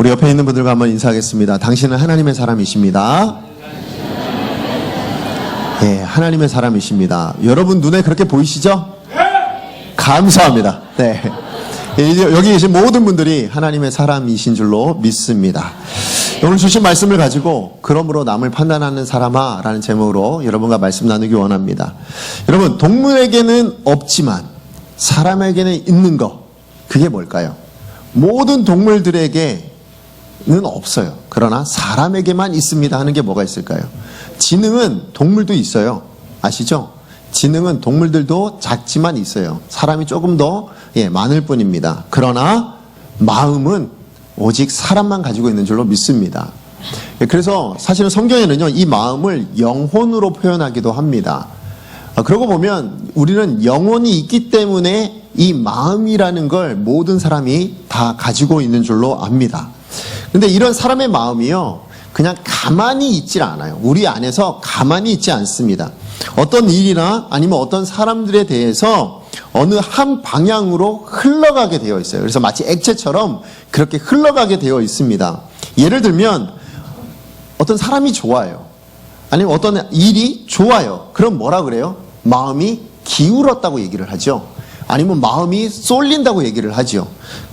우리 옆에 있는 분들과 한번 인사하겠습니다. 당신은 하나님의 사람이십니다. 예, 하나님의 사람이십니다. 여러분 눈에 그렇게 보이시죠? 감사합니다. 네. 여기 계신 모든 분들이 하나님의 사람이신 줄로 믿습니다. 오늘 주신 말씀을 가지고 그러므로 남을 판단하는 사람아 라는 제목으로 여러분과 말씀 나누기 원합니다. 여러분, 동물에게는 없지만 사람에게는 있는 거, 그게 뭘까요? 모든 동물들에게는 없어요. 그러나 사람에게만 있습니다 하는 게 뭐가 있을까요? 지능은 동물도 있어요. 아시죠? 지능은 동물들도 작지만 있어요. 사람이 조금 더 많을 뿐입니다. 그러나 마음은 오직 사람만 가지고 있는 줄로 믿습니다. 그래서 사실은 성경에는요, 이 마음을 영혼으로 표현하기도 합니다. 그러고 보면 우리는 영혼이 있기 때문에 이 마음이라는 걸 모든 사람이 다 가지고 있는 줄로 압니다. 근데 이런 사람의 마음이요, 그냥 가만히 있질 않아요. 우리 안에서 가만히 있지 않습니다. 어떤 일이나 아니면 어떤 사람들에 대해서 어느 한 방향으로 흘러가게 되어 있어요. 그래서 마치 액체처럼 그렇게 흘러가게 되어 있습니다. 예를 들면 어떤 사람이 좋아요. 아니면 어떤 일이 좋아요. 그럼 뭐라 그래요? 마음이 기울었다고 얘기를 하죠. 아니면 마음이 쏠린다고 얘기를 하죠.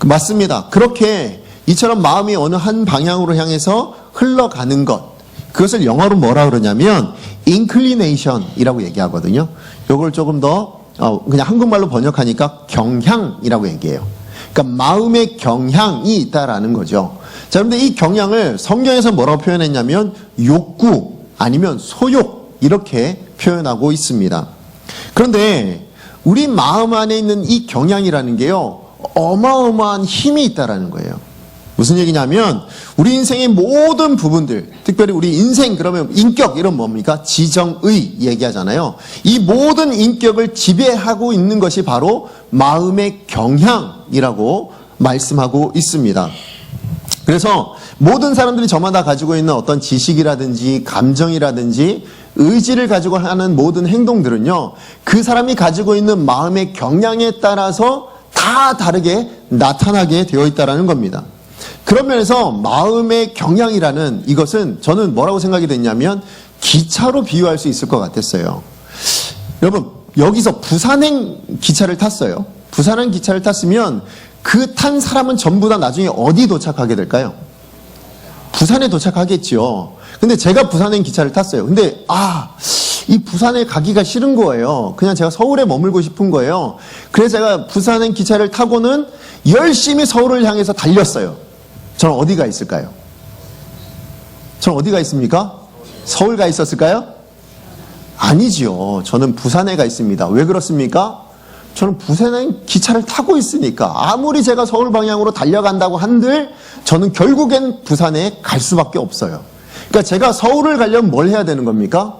맞습니다. 그렇게 이처럼 마음이 어느 한 방향으로 향해서 흘러가는 것, 그것을 영어로 뭐라 그러냐면 inclination이라고 얘기하거든요. 이걸 조금 더 그냥 한국말로 번역하니까 경향이라고 얘기해요. 그러니까 마음의 경향이 있다라는 거죠. 자, 그런데 이 경향을 성경에서 뭐라고 표현했냐면 욕구 아니면 소욕, 이렇게 표현하고 있습니다. 그런데 우리 마음 안에 있는 이 경향이라는 게요, 어마어마한 힘이 있다라는 거예요. 무슨 얘기냐면 우리 인생의 모든 부분들, 특별히 우리 인생 그러면 인격, 이런 뭡니까? 지정의 얘기하잖아요. 이 모든 인격을 지배하고 있는 것이 바로 마음의 경향이라고 말씀하고 있습니다. 그래서 모든 사람들이 저마다 가지고 있는 어떤 지식이라든지 감정이라든지 의지를 가지고 하는 모든 행동들은요, 그 사람이 가지고 있는 마음의 경향에 따라서 다 다르게 나타나게 되어 있다는 겁니다. 그런 면에서 마음의 경향이라는 이것은 저는 뭐라고 생각이 됐냐면 기차로 비유할 수 있을 것 같았어요. 여러분, 여기서 부산행 기차를 탔어요. 부산행 기차를 탔으면 그 탄 사람은 전부 다 나중에 어디 도착하게 될까요? 부산에 도착하겠죠. 근데 제가 부산행 기차를 탔어요. 근데 이 부산에 가기가 싫은 거예요. 그냥 제가 서울에 머물고 싶은 거예요. 그래서 제가 부산행 기차를 타고는 열심히 서울을 향해서 달렸어요. 저는 어디가 있을까요? 저는 어디가 있습니까? 서울 가 있었을까요? 아니지요. 저는 부산에 가 있습니다. 왜 그렇습니까? 저는 부산에 기차를 타고 있으니까. 아무리 제가 서울 방향으로 달려간다고 한들 저는 결국엔 부산에 갈 수밖에 없어요. 그러니까 제가 서울을 가려면 뭘 해야 되는 겁니까?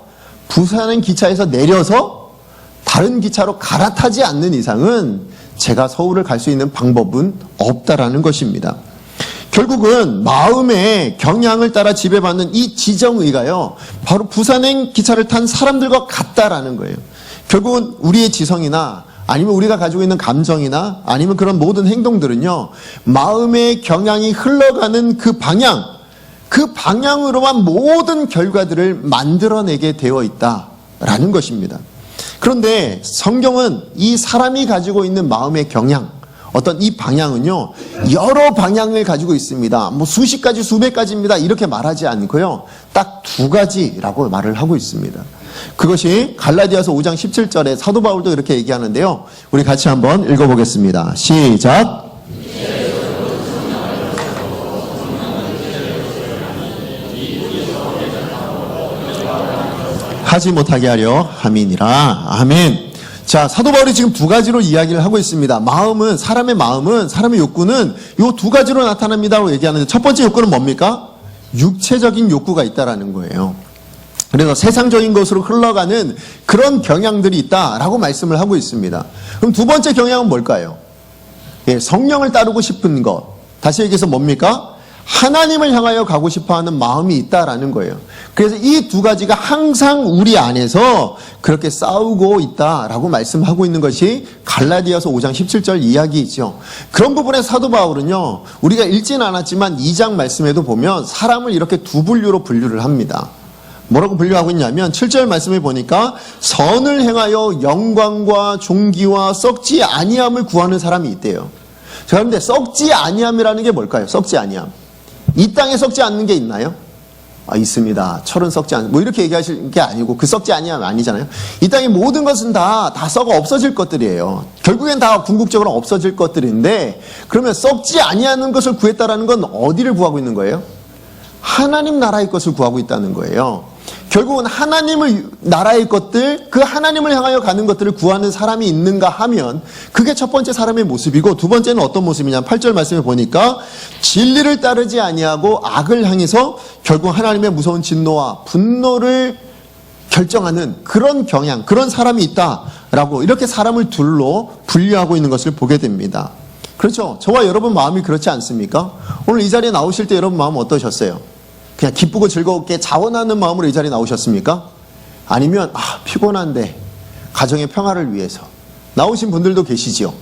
부산행 기차에서 내려서 다른 기차로 갈아타지 않는 이상은 제가 서울을 갈 수 있는 방법은 없다라는 것입니다. 결국은 마음의 경향을 따라 지배받는 이 지정의가요, 바로 부산행 기차를 탄 사람들과 같다라는 거예요. 결국은 우리의 지성이나 아니면 우리가 가지고 있는 감정이나 아니면 그런 모든 행동들은요, 마음의 경향이 흘러가는 그 방향으로만 모든 결과들을 만들어내게 되어 있다라는 것입니다. 그런데 성경은 이 사람이 가지고 있는 마음의 경향, 어떤 이 방향은요, 여러 방향을 가지고 있습니다. 수십 가지, 수백 가지입니다. 이렇게 말하지 않고요, 딱 두 가지라고 말을 하고 있습니다. 그것이 갈라디아서 5장 17절에 사도 바울도 이렇게 얘기하는데요. 우리 같이 한번 읽어보겠습니다. 시작. 하지 못하게 하려 함이니라. 아멘. 자, 사도 바울이 지금 두 가지로 이야기를 하고 있습니다. 사람의 욕구는 요 두 가지로 나타납니다라고 얘기하는데, 첫 번째 욕구는 뭡니까? 육체적인 욕구가 있다라는 거예요. 그래서 세상적인 것으로 흘러가는 그런 경향들이 있다라고 말씀을 하고 있습니다. 그럼 두 번째 경향은 뭘까요? 성령을 따르고 싶은 것. 다시 얘기해서 뭡니까? 하나님을 향하여 가고 싶어하는 마음이 있다라는 거예요. 그래서 이 두 가지가 항상 우리 안에서 그렇게 싸우고 있다라고 말씀하고 있는 것이 갈라디아서 5장 17절 이야기이죠. 그런 부분에 사도 바울은요, 우리가 읽지는 않았지만 2장 말씀에도 보면 사람을 이렇게 두 분류로 분류를 합니다. 뭐라고 분류하고 있냐면 7절 말씀에 보니까 선을 행하여 영광과 존귀와 썩지 아니함을 구하는 사람이 있대요. 자, 그런데 썩지 아니함이라는 게 뭘까요? 썩지 아니함. 이 땅에 썩지 않는 게 있나요? 있습니다. 철은 썩지 않는, 뭐 이렇게 얘기하실 게 아니고 그 썩지 아니함 아니잖아요. 이 땅의 모든 것은 다 썩어 없어질 것들이에요. 결국엔 다 궁극적으로 없어질 것들인데, 그러면 썩지 아니하는 것을 구했다라는 건 어디를 구하고 있는 거예요? 하나님 나라의 것을 구하고 있다는 거예요. 결국은 하나님의 나라의 것들, 그 하나님을 향하여 가는 것들을 구하는 사람이 있는가 하면 그게 첫 번째 사람의 모습이고, 두 번째는 어떤 모습이냐, 8절 말씀에 보니까 진리를 따르지 아니하고 악을 향해서 결국 하나님의 무서운 진노와 분노를 결정하는 그런 경향, 그런 사람이 있다라고 이렇게 사람을 둘로 분류하고 있는 것을 보게 됩니다. 그렇죠? 저와 여러분 마음이 그렇지 않습니까? 오늘 이 자리에 나오실 때 여러분 마음 어떠셨어요? 그냥 기쁘고 즐겁게 자원하는 마음으로 이 자리에 나오셨습니까? 아니면 피곤한데 가정의 평화를 위해서 나오신 분들도 계시죠.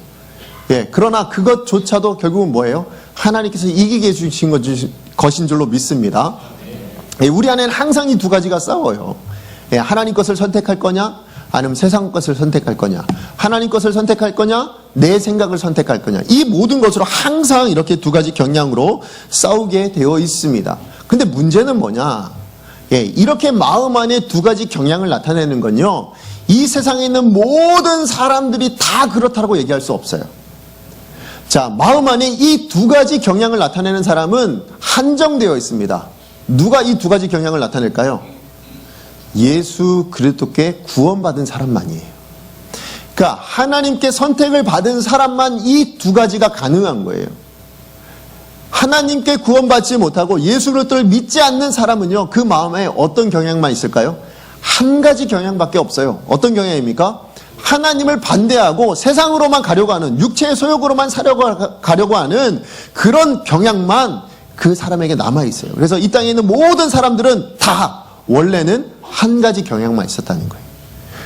예, 그러나 그것조차도 결국은 뭐예요? 하나님께서 이기게 해주신 것인 줄로 믿습니다. 예, 우리 안에는 항상 이 두 가지가 싸워요. 예, 하나님 것을 선택할 거냐, 아니면 세상 것을 선택할 거냐, 하나님 것을 선택할 거냐, 내 생각을 선택할 거냐, 이 모든 것으로 항상 이렇게 두 가지 경향으로 싸우게 되어 있습니다. 근데 문제는 뭐냐? 예, 이렇게 마음 안에 두 가지 경향을 나타내는 건요, 이 세상에 있는 모든 사람들이 다 그렇다고 얘기할 수 없어요. 자, 마음 안에 이 두 가지 경향을 나타내는 사람은 한정되어 있습니다. 누가 이 두 가지 경향을 나타낼까요? 예수 그리스도께 구원받은 사람만이에요. 그러니까 하나님께 선택을 받은 사람만 이 두 가지가 가능한 거예요. 하나님께 구원받지 못하고 예수 그리스도를 믿지 않는 사람은요, 그 마음에 어떤 경향만 있을까요? 한 가지 경향밖에 없어요. 어떤 경향입니까? 하나님을 반대하고 세상으로만 가려고 하는, 육체의 소욕으로만 가려고 하는 그런 경향만 그 사람에게 남아있어요. 그래서 이 땅에 있는 모든 사람들은 다 원래는 한 가지 경향만 있었다는 거예요.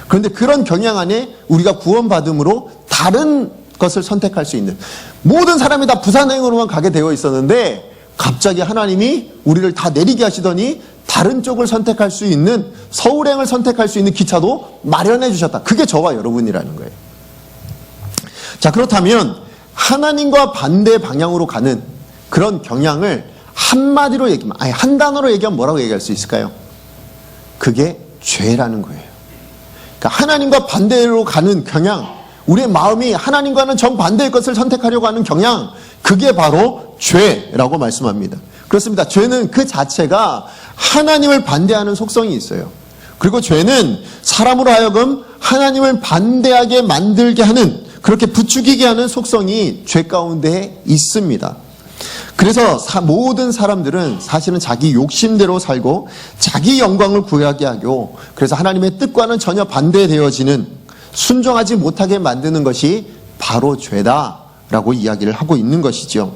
그런데 그런 경향 안에 우리가 구원받음으로 다른 것을 선택할 수 있는, 모든 사람이 다 부산행으로만 가게 되어 있었는데 갑자기 하나님이 우리를 다 내리게 하시더니 다른 쪽을 선택할 수 있는, 서울행을 선택할 수 있는 기차도 마련해 주셨다. 그게 저와 여러분이라는 거예요. 자, 그렇다면 하나님과 반대 방향으로 가는 그런 경향을 한마디로 얘기하면, 한 단어로 얘기하면 뭐라고 얘기할 수 있을까요? 그게 죄라는 거예요. 그러니까 하나님과 반대로 가는 경향, 우리의 마음이 하나님과는 정반대의 것을 선택하려고 하는 경향, 그게 바로 죄라고 말씀합니다. 그렇습니다. 죄는 그 자체가 하나님을 반대하는 속성이 있어요. 그리고 죄는 사람으로 하여금 하나님을 반대하게 만들게 하는, 그렇게 부추기게 하는 속성이 죄 가운데 있습니다. 그래서 모든 사람들은 사실은 자기 욕심대로 살고 자기 영광을 구하게 하고, 그래서 하나님의 뜻과는 전혀 반대되어지는, 순종하지 못하게 만드는 것이 바로 죄다라고 이야기를 하고 있는 것이죠.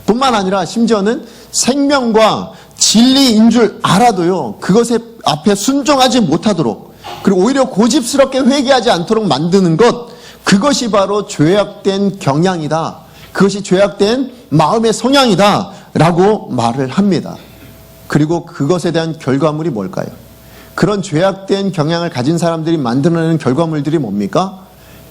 뿐만 아니라 심지어는 생명과 진리인 줄 알아도요, 그것에 앞에 순종하지 못하도록, 그리고 오히려 고집스럽게 회개하지 않도록 만드는 것, 그것이 바로 죄악된 경향이다, 그것이 죄악된 마음의 성향이다 라고 말을 합니다. 그리고 그것에 대한 결과물이 뭘까요? 그런 죄악된 경향을 가진 사람들이 만들어내는 결과물들이 뭡니까?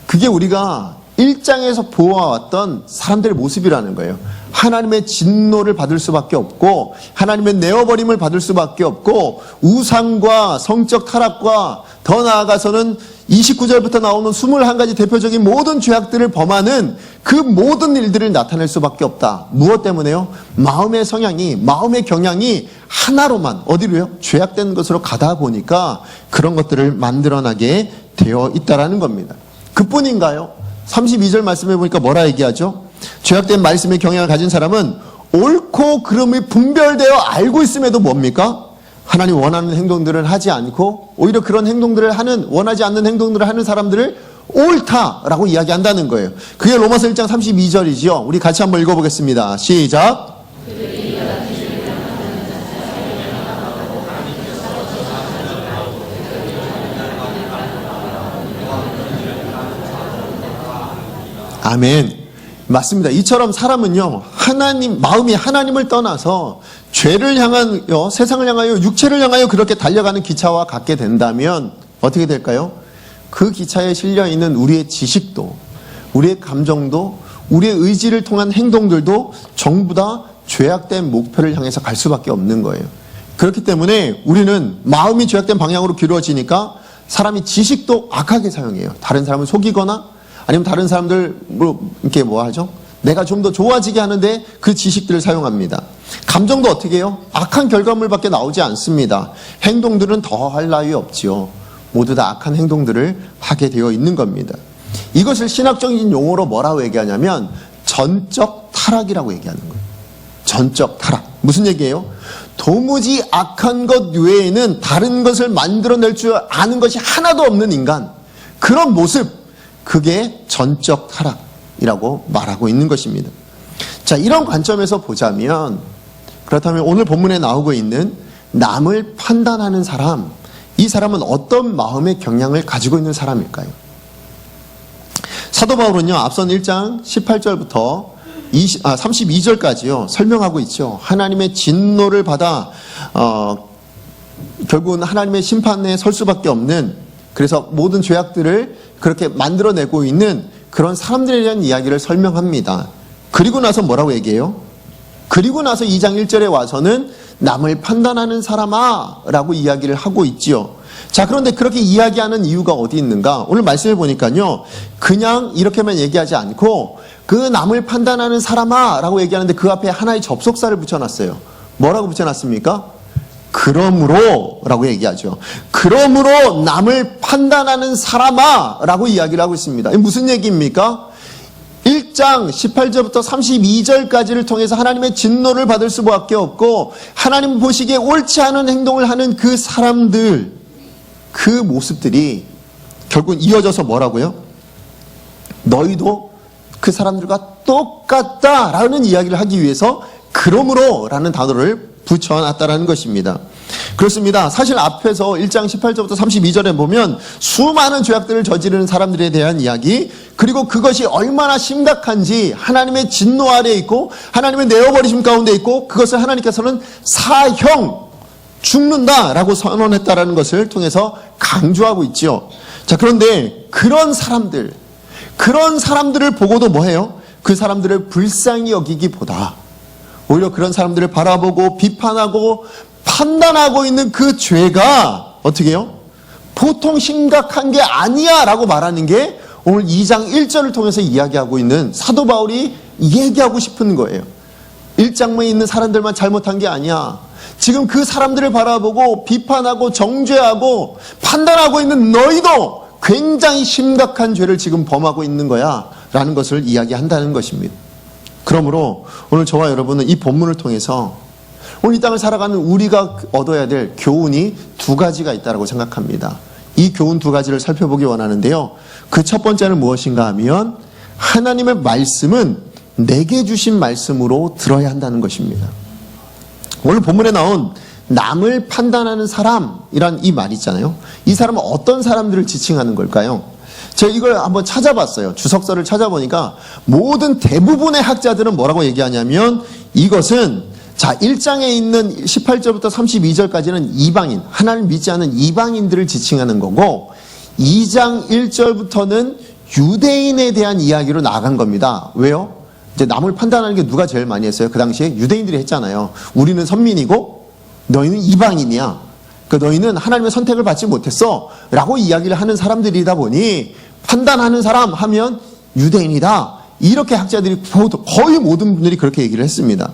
그게 우리가 1장에서 보아왔던 사람들의 모습이라는 거예요. 하나님의 진노를 받을 수밖에 없고, 하나님의 내어버림을 받을 수밖에 없고, 우상과 성적 타락과 더 나아가서는 29절부터 나오는 21가지 대표적인 모든 죄악들을 범하는 그 모든 일들을 나타낼 수밖에 없다. 무엇 때문에요? 마음의 성향이, 마음의 경향이 하나로만, 어디로요? 죄악된 것으로 가다 보니까 그런 것들을 만들어나게 되어 있다라는 겁니다. 그뿐인가요? 32절 말씀해 보니까 뭐라 얘기하죠? 죄악된 말씀의 경향을 가진 사람은 옳고 그름이 분별되어 알고 있음에도 뭡니까? 하나님 원하는 행동들을 하지 않고 오히려 그런 행동들을 하는, 원하지 않는 행동들을 하는 사람들을 옳다라고 이야기한다는 거예요. 그게 로마서 1장 32절이죠. 우리 같이 한번 읽어보겠습니다. 시작. 아멘. 맞습니다. 이처럼 사람은요, 마음이 하나님을 떠나서 죄를 향한, 세상을 향하여, 육체를 향하여 그렇게 달려가는 기차와 같게 된다면 어떻게 될까요? 그 기차에 실려 있는 우리의 지식도, 우리의 감정도, 우리의 의지를 통한 행동들도 전부 다 죄악된 목표를 향해서 갈 수밖에 없는 거예요. 그렇기 때문에 우리는 마음이 죄악된 방향으로 기울어지니까 사람이 지식도 악하게 사용해요. 다른 사람을 속이거나 아니면 다른 사람들 이렇게 하죠? 내가 좀 더 좋아지게 하는데 그 지식들을 사용합니다. 감정도 어떻게 해요? 악한 결과물밖에 나오지 않습니다. 행동들은 더 할 나위 없지요. 모두 다 악한 행동들을 하게 되어 있는 겁니다. 이것을 신학적인 용어로 뭐라고 얘기하냐면 전적 타락이라고 얘기하는 거예요. 전적 타락. 무슨 얘기예요? 도무지 악한 것 외에는 다른 것을 만들어낼 줄 아는 것이 하나도 없는 인간. 그런 모습. 그게 전적 타락이라고 말하고 있는 것입니다. 자, 이런 관점에서 보자면, 그렇다면 오늘 본문에 나오고 있는 남을 판단하는 사람, 이 사람은 어떤 마음의 경향을 가지고 있는 사람일까요? 사도 바울은요, 앞선 1장 18절부터 32절까지요, 설명하고 있죠. 하나님의 진노를 받아, 결국은 하나님의 심판에 설 수밖에 없는, 그래서 모든 죄악들을 그렇게 만들어내고 있는 그런 사람들에 대한 이야기를 설명합니다. 그리고 나서 뭐라고 얘기해요? 그리고 나서 2장 1절에 와서는 남을 판단하는 사람아 라고 이야기를 하고 있지요. 자, 그런데 그렇게 이야기하는 이유가 어디 있는가? 오늘 말씀을 보니까요, 그냥 이렇게만 얘기하지 않고 그 남을 판단하는 사람아 라고 얘기하는데 그 앞에 하나의 접속사를 붙여놨어요. 뭐라고 붙여놨습니까? 그러므로 라고 얘기하죠. 그러므로 남을 판단하는 사람아 라고 이야기를 하고 있습니다. 이게 무슨 얘기입니까? 1장 18절부터 32절까지를 통해서 하나님의 진노를 받을 수밖에 없고 하나님 보시기에 옳지 않은 행동을 하는 그 사람들, 그 모습들이 결국 이어져서 뭐라고요? 너희도 그 사람들과 똑같다라는 이야기를 하기 위해서 그러므로 라는 단어를 붙여놨다라는 것입니다. 그렇습니다. 사실 앞에서 1장 18절부터 32절에 보면 수많은 죄악들을 저지르는 사람들에 대한 이야기, 그리고 그것이 얼마나 심각한지 하나님의 진노 아래에 있고 하나님의 내어버리심 가운데 있고 그것을 하나님께서는 사형, 죽는다라고 선언했다라는 것을 통해서 강조하고 있죠. 자, 그런데 그런 사람들을 보고도 뭐해요? 그 사람들을 불쌍히 여기기보다 오히려 그런 사람들을 바라보고 비판하고 판단하고 있는 그 죄가 어떻게 해요? 보통 심각한 게 아니야 라고 말하는 게 오늘 2장 1절을 통해서 이야기하고 있는 사도 바울이 얘기하고 싶은 거예요. 1장만 있는 사람들만 잘못한 게 아니야. 지금 그 사람들을 바라보고 비판하고 정죄하고 판단하고 있는 너희도 굉장히 심각한 죄를 지금 범하고 있는 거야 라는 것을 이야기한다는 것입니다. 그러므로 오늘 저와 여러분은 이 본문을 통해서 오늘 이 땅을 살아가는 우리가 얻어야 될 교훈이 두 가지가 있다고 생각합니다. 이 교훈 두 가지를 살펴보기 원하는데요. 그 첫 번째는 무엇인가 하면 하나님의 말씀은 내게 주신 말씀으로 들어야 한다는 것입니다. 오늘 본문에 나온 남을 판단하는 사람이란 이 말 있잖아요. 이 사람은 어떤 사람들을 지칭하는 걸까요? 제가 이걸 한번 찾아봤어요. 주석서를 찾아보니까 모든 대부분의 학자들은 뭐라고 얘기하냐면 이것은 1장에 있는 18절부터 32절까지는 이방인, 하나님 믿지 않는 이방인들을 지칭하는 거고 2장 1절부터는 유대인에 대한 이야기로 나아간 겁니다. 왜요? 이제 남을 판단하는 게 누가 제일 많이 했어요? 그 당시에 유대인들이 했잖아요. 우리는 선민이고 너희는 이방인이야. 너희는 하나님의 선택을 받지 못했어 라고 이야기를 하는 사람들이다 보니 판단하는 사람 하면 유대인이다. 이렇게 학자들이 거의 모든 분들이 그렇게 얘기를 했습니다.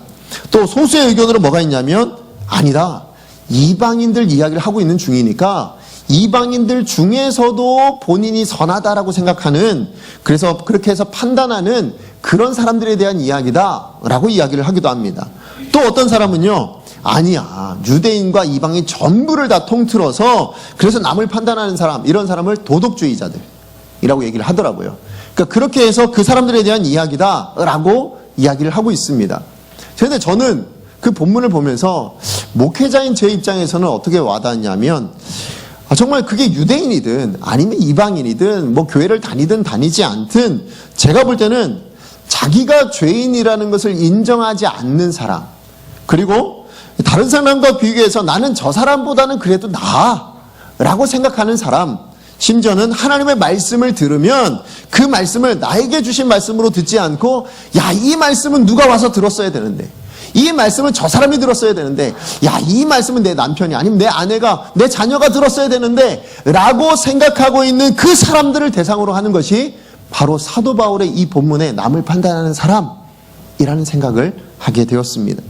또 소수의 의견으로 뭐가 있냐면 아니다. 이방인들 이야기를 하고 있는 중이니까 이방인들 중에서도 본인이 선하다라고 생각하는, 그래서 그렇게 해서 판단하는 그런 사람들에 대한 이야기다라고 이야기를 하기도 합니다. 또 어떤 사람은요, 아니야, 유대인과 이방인 전부를 다 통틀어서 그래서 남을 판단하는 사람, 이런 사람을 도덕주의자들이라고 얘기를 하더라고요. 그러니까 그렇게 해서 그 사람들에 대한 이야기다라고 이야기를 하고 있습니다. 그런데 저는 그 본문을 보면서 목회자인 제 입장에서는 어떻게 와닿냐면 정말 그게 유대인이든 아니면 이방인이든 뭐 교회를 다니든 다니지 않든 제가 볼 때는 자기가 죄인이라는 것을 인정하지 않는 사람, 그리고 다른 사람과 비교해서 나는 저 사람보다는 그래도 나아 라고 생각하는 사람, 심지어는 하나님의 말씀을 들으면 그 말씀을 나에게 주신 말씀으로 듣지 않고, 야, 이 말씀은 누가 와서 들었어야 되는데, 이 말씀은 저 사람이 들었어야 되는데, 야, 이 말씀은 내 남편이 아니면 내 아내가, 내 자녀가 들었어야 되는데 라고 생각하고 있는 그 사람들을 대상으로 하는 것이 바로 사도 바울의 이 본문에 남을 판단하는 사람이라는 생각을 하게 되었습니다.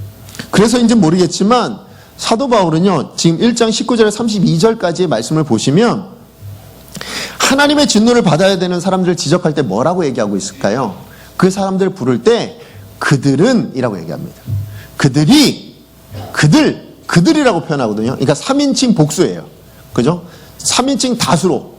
그래서인지 모르겠지만 사도 바울은요, 지금 1장 19절 32절까지의 말씀을 보시면 하나님의 진노를 받아야 되는 사람들을 지적할 때 뭐라고 얘기하고 있을까요? 그 사람들을 부를 때 그들은 이라고 얘기합니다. 그들이라고 표현하거든요. 그러니까 3인칭 복수예요. 그죠? 3인칭 다수로.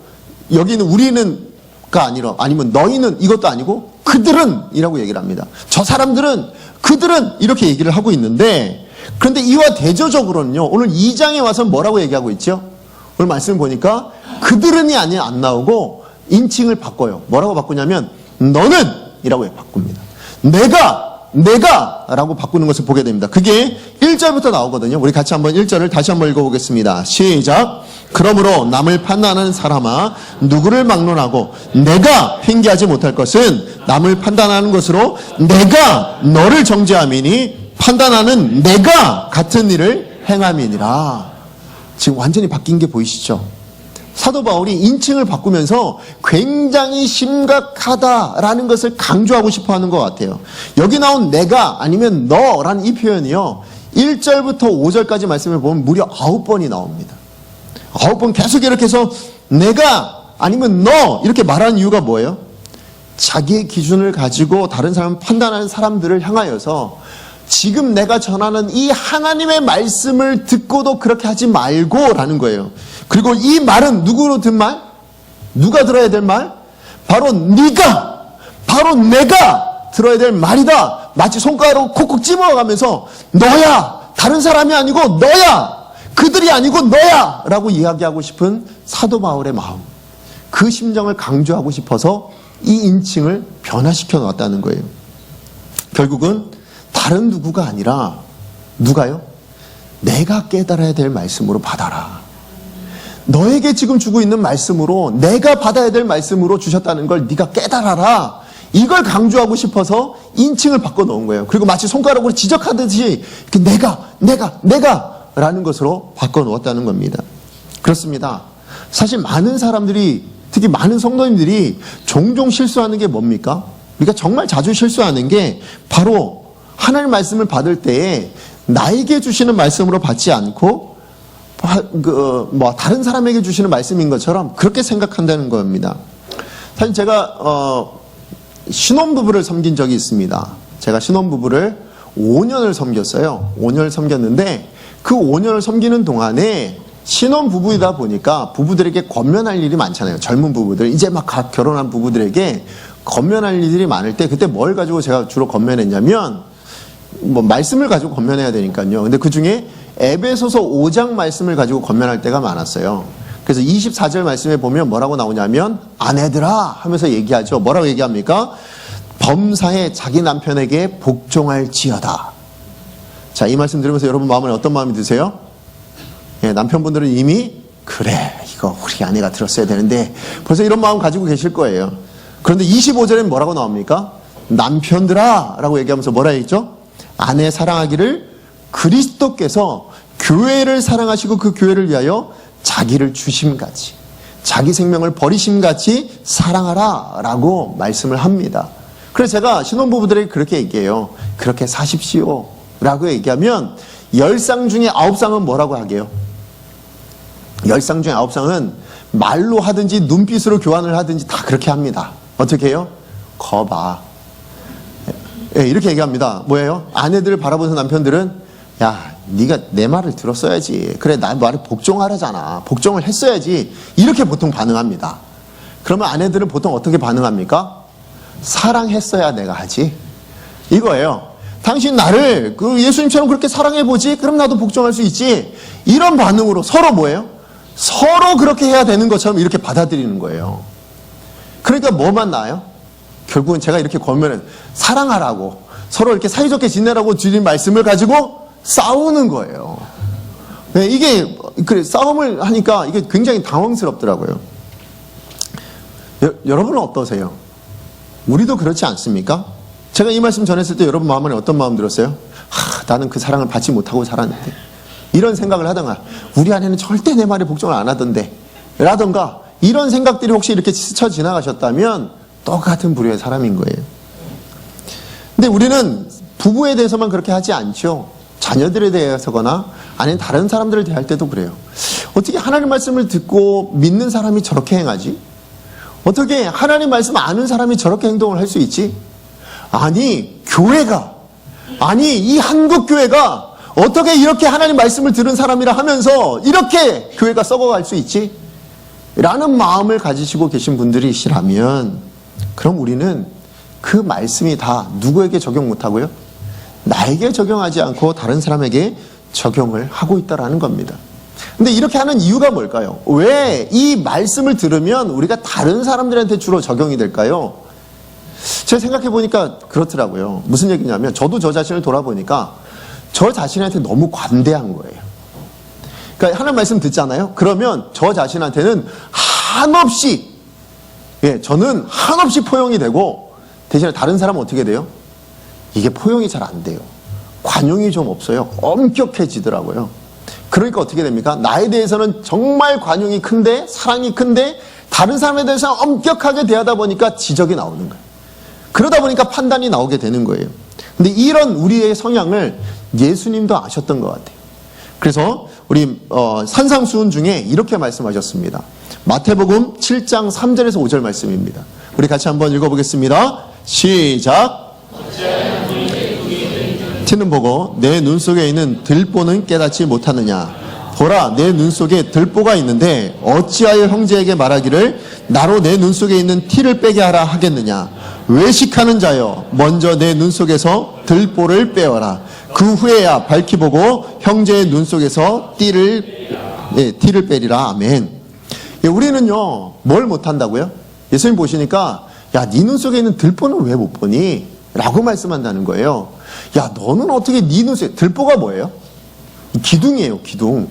여기는 우리는가 아니라, 아니면 너희는 이것도 아니고 그들은 이라고 얘기를 합니다. 저 사람들은, 그들은 이렇게 얘기를 하고 있는데, 그런데 이와 대조적으로는요, 오늘 2장에 와서 뭐라고 얘기하고 있죠? 오늘 말씀 보니까 그들은이 아니 안 나오고 인칭을 바꿔요. 뭐라고 바꾸냐면 너는 이라고 바꿉니다. 내가 라고 바꾸는 것을 보게 됩니다. 그게 1절부터 나오거든요. 우리 같이 한번 1절을 다시 한번 읽어보겠습니다. 시작. 그러므로 남을 판단하는 사람아, 누구를 막론하고 내가 핑계하지 못할 것은 남을 판단하는 것으로 내가 너를 정죄함이니 판단하는 내가 같은 일을 행함이니라. 지금 완전히 바뀐 게 보이시죠? 사도 바울이 인칭을 바꾸면서 굉장히 심각하다라는 것을 강조하고 싶어 하는 것 같아요. 여기 나온 내가 아니면 너라는 이 표현이요, 1절부터 5절까지 말씀을 보면 무려 9번이 나옵니다. 9번 계속 이렇게 해서 내가 아니면 너 이렇게 말하는 이유가 뭐예요? 자기의 기준을 가지고 다른 사람을 판단하는 사람들을 향하여서 지금 내가 전하는 이 하나님의 말씀을 듣고도 그렇게 하지 말고 라는 거예요. 그리고 이 말은 누구로 든 말? 누가 들어야 될 말? 바로 네가, 바로 내가 들어야 될 말이다. 마치 손가락으로 콕콕 집어가면서 너야, 다른 사람이 아니고 너야, 그들이 아니고 너야 라고 이야기하고 싶은 사도 바울의 마음, 그 심정을 강조하고 싶어서 이 인칭을 변화시켜 놨다는 거예요. 결국은 다른 누구가 아니라 누가요? 내가 깨달아야 될 말씀으로 받아라. 너에게 지금 주고 있는 말씀으로, 내가 받아야 될 말씀으로 주셨다는 걸 네가 깨달아라. 이걸 강조하고 싶어서 인칭을 바꿔 놓은 거예요. 그리고 마치 손가락으로 지적하듯이 이렇게 내가 라는 것으로 바꿔 놓았다는 겁니다. 그렇습니다. 사실 많은 사람들이, 특히 많은 성도님들이 종종 실수하는 게 뭡니까? 우리가 정말 자주 실수하는 게 바로 하나님 말씀을 받을 때에 나에게 주시는 말씀으로 받지 않고 다른 사람에게 주시는 말씀인 것처럼 그렇게 생각한다는 겁니다. 사실 제가 신혼부부를 섬긴 적이 있습니다. 제가 신혼부부를 5년을 섬겼어요. 5년을 섬겼는데 그 5년을 섬기는 동안에 신혼부부이다 보니까 부부들에게 권면할 일이 많잖아요. 젊은 부부들, 이제 막 결혼한 부부들에게 권면할 일이 많을 때 그때 뭘 가지고 제가 주로 권면했냐면 말씀을 가지고 권면해야 되니까요. 근데 그 중에 에베소서 5장 말씀을 가지고 권면할 때가 많았어요. 그래서 24절 말씀에 보면 뭐라고 나오냐면 아내들아 하면서 얘기하죠. 뭐라고 얘기합니까? 범사에 자기 남편에게 복종할지어다. 자, 이 말씀 들으면서 여러분 마음에 어떤 마음이 드세요? 예, 남편분들은 이미 그래, 이거 우리 아내가 들었어야 되는데 벌써 이런 마음 가지고 계실 거예요. 그런데 25절엔 뭐라고 나옵니까? 남편들아 라고 얘기하면서 뭐라 했죠? 아내 사랑하기를 그리스도께서 교회를 사랑하시고 그 교회를 위하여 자기를 주심같이, 자기 생명을 버리심같이 사랑하라 라고 말씀을 합니다. 그래서 제가 신혼부부들에게 그렇게 얘기해요. 그렇게 사십시오 라고 얘기하면 10쌍 중에 9쌍은 뭐라고 하게요? 10쌍 중에 9쌍은 말로 하든지 눈빛으로 교환을 하든지 다 그렇게 합니다. 어떻게 해요? 거봐. 예, 이렇게 얘기합니다. 뭐예요? 아내들을 바라보는 남편들은 야, 네가 내 말을 들었어야지. 그래, 나 말에 복종하라잖아. 복종을 했어야지. 이렇게 보통 반응합니다. 그러면 아내들은 보통 어떻게 반응합니까? 사랑했어야 내가 하지. 이거예요. 당신 나를 예수님처럼 그렇게 사랑해보지? 그럼 나도 복종할 수 있지. 이런 반응으로 서로 뭐예요? 서로 그렇게 해야 되는 것처럼 이렇게 받아들이는 거예요. 그러니까 뭐만 나아요? 결국은 제가 이렇게 권면은 사랑하라고, 서로 이렇게 사이좋게 지내라고 드린 말씀을 가지고 싸우는 거예요. 네, 이게 그래, 싸움을 하니까 이게 굉장히 당황스럽더라고요. 여러분은 어떠세요? 우리도 그렇지 않습니까? 제가 이 말씀 전했을 때 여러분 마음에 어떤 마음 들었어요? 나는 그 사랑을 받지 못하고 살았는데, 이런 생각을 하다가 우리 아내는 절대 내 말에 복종을 안 하던데 라던가, 이런 생각들이 혹시 이렇게 스쳐 지나가셨다면 똑같은 부류의 사람인 거예요. 근데 우리는 부부에 대해서만 그렇게 하지 않죠. 자녀들에 대해서거나 아니면 다른 사람들을 대할 때도 그래요. 어떻게 하나님 말씀을 듣고 믿는 사람이 저렇게 행하지? 어떻게 하나님 말씀 아는 사람이 저렇게 행동을 할 수 있지? 아니, 교회가, 아니 이 한국 교회가 어떻게 이렇게 하나님 말씀을 들은 사람이라 하면서 이렇게 교회가 썩어갈 수 있지? 라는 마음을 가지시고 계신 분들이시라면, 그럼 우리는 그 말씀이 다 누구에게 적용 못하고요? 나에게 적용하지 않고 다른 사람에게 적용을 하고 있다는 겁니다. 근데 이렇게 하는 이유가 뭘까요? 왜 이 말씀을 들으면 우리가 다른 사람들한테 주로 적용이 될까요? 제가 생각해 보니까 그렇더라고요. 무슨 얘기냐면, 저도 저 자신을 돌아보니까 저 자신한테 너무 관대한 거예요. 그러니까 하나님 말씀 듣잖아요. 그러면 저 자신한테는 한없이, 저는 한없이 포용이 되고, 대신에 다른 사람은 어떻게 돼요? 이게 포용이 잘 안 돼요. 관용이 좀 없어요. 엄격해지더라고요. 그러니까 어떻게 됩니까? 나에 대해서는 정말 관용이 큰데, 사랑이 큰데, 다른 사람에 대해서 엄격하게 대하다 보니까 지적이 나오는 거예요. 그러다 보니까 판단이 나오게 되는 거예요. 근데 이런 우리의 성향을 예수님도 아셨던 것 같아요. 그래서 우리 산상수훈 중에 이렇게 말씀하셨습니다. 마태복음 7장 3절에서 5절 말씀입니다. 우리 같이 한번 읽어보겠습니다. 시작. 티는 보고 내 눈 속에 있는 들보는 깨닫지 못하느냐. 보라, 내 눈 속에 들보가 있는데 어찌하여 형제에게 말하기를 나로 내 눈 속에 있는 티를 빼게 하라 하겠느냐. 외식하는 자여, 먼저 내 눈 속에서 들보를 빼어라. 그 후에야 밝히 보고 형제의 눈 속에서 티를 빼리라. 아멘. 우리는요, 뭘 못한다고요? 예수님 보시니까, 야, 네 눈 속에 있는 들보는 왜 못 보니? 라고 말씀한다는 거예요. 야, 너는 어떻게 네 눈 속에, 들보가 뭐예요? 기둥이에요, 기둥.